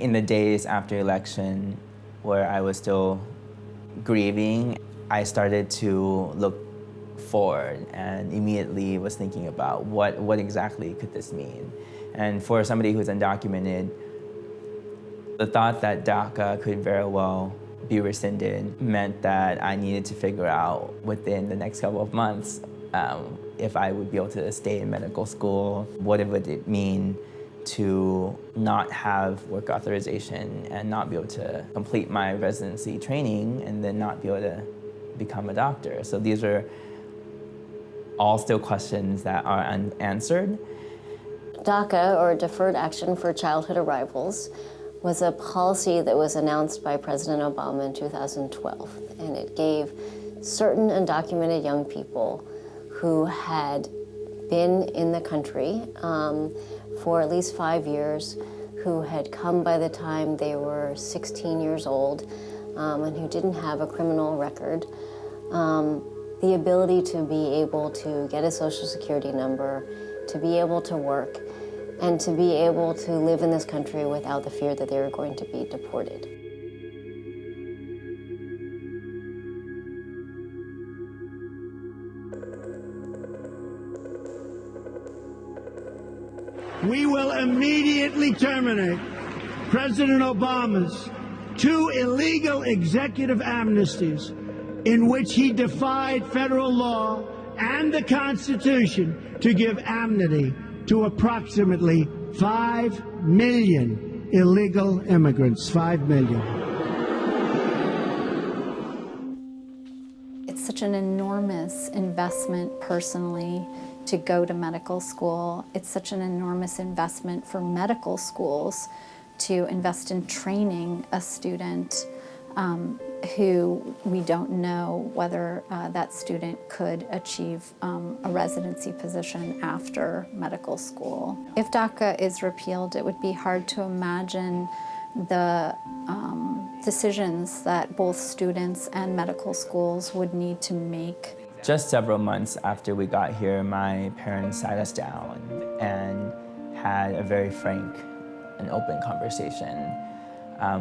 In the days after election, where I was still grieving, I started to look forward and immediately was thinking about what exactly could this mean. And for somebody who's undocumented, the thought that DACA could very well be rescinded meant that I needed to figure out within the next couple of months if I would be able to stay in medical school, what would it mean to not have work authorization and not be able to complete my residency training and then not be able to become a doctor. So these are all still questions that are unanswered. DACA, or Deferred Action for Childhood Arrivals, was a policy that was announced by President Obama in 2012, and it gave certain undocumented young people who had been in the country for at least 5 years, who had come by the time they were 16 years old, and who didn't have a criminal record, the ability to be able to get a Social Security number, to be able to work, and to be able to live in this country without the fear that they were going to be deported. We will immediately terminate President Obama's 2 illegal executive amnesties in which he defied federal law and the Constitution to give amnesty to approximately 5 million illegal immigrants. 5 million. It's such an enormous investment personally to go to medical school. It's such an enormous investment for medical schools to invest in training a student who we don't know whether that student could achieve a residency position after medical school. If DACA is repealed, it would be hard to imagine the decisions that both students and medical schools would need to make. Just several months after we got here, my parents sat us down and had a very frank and open conversation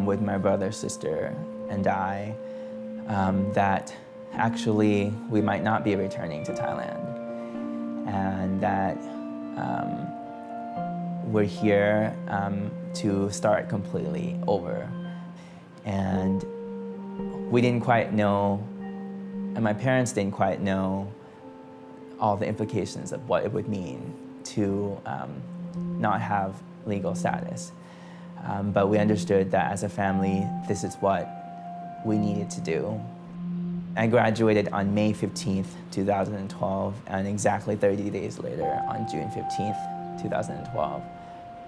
with my brother, sister, and I, that actually we might not be returning to Thailand, and that we're here to start completely over. And we didn't quite know, and my parents didn't quite know all the implications of what it would mean to not have legal status. But we understood that as a family, this is what we needed to do. I graduated on May 15th, 2012, and exactly 30 days later, on June 15th, 2012,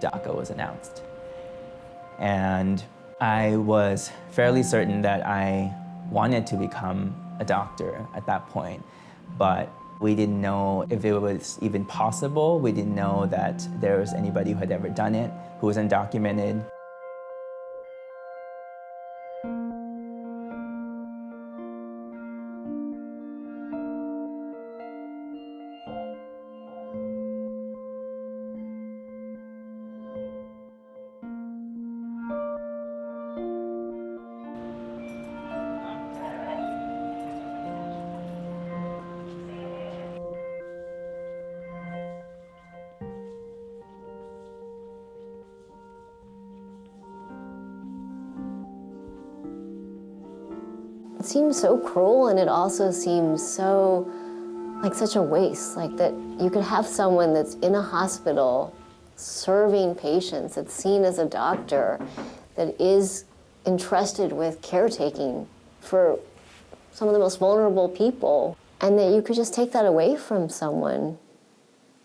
DACA was announced. And I was fairly certain that I wanted to become a doctor at that point, but we didn't know if it was even possible. We didn't know that there was anybody who had ever done it, who was undocumented. It seems so cruel, and it also seems so like such a waste, like that you could have someone that's in a hospital serving patients, that's seen as a doctor, that is entrusted with caretaking for some of the most vulnerable people, and that you could just take that away from someone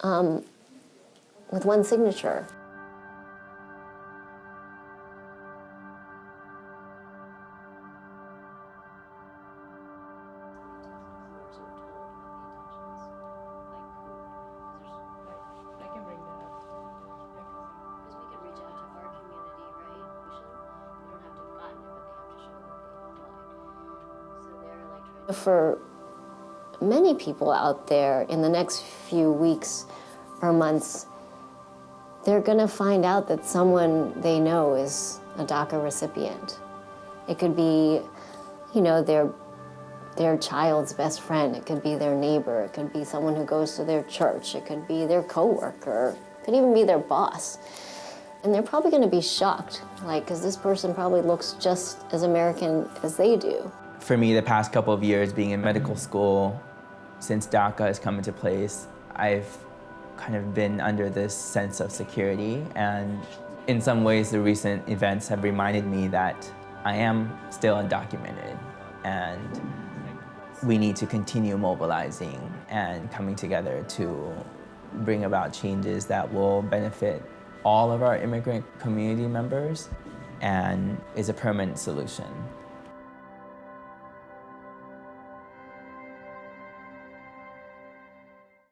with one signature. For many people out there in the next few weeks or months, they're gonna find out that someone they know is a DACA recipient. It could be, you know, their child's best friend. It could be their neighbor. It could be someone who goes to their church. It could be their coworker. It could even be their boss. And they're probably gonna be shocked, like, because this person probably looks just as American as they do. For me, the past couple of years being in medical school, since DACA has come into place, I've kind of been under this sense of security. And in some ways, the recent events have reminded me that I am still undocumented, and we need to continue mobilizing and coming together to bring about changes that will benefit all of our immigrant community members and is a permanent solution.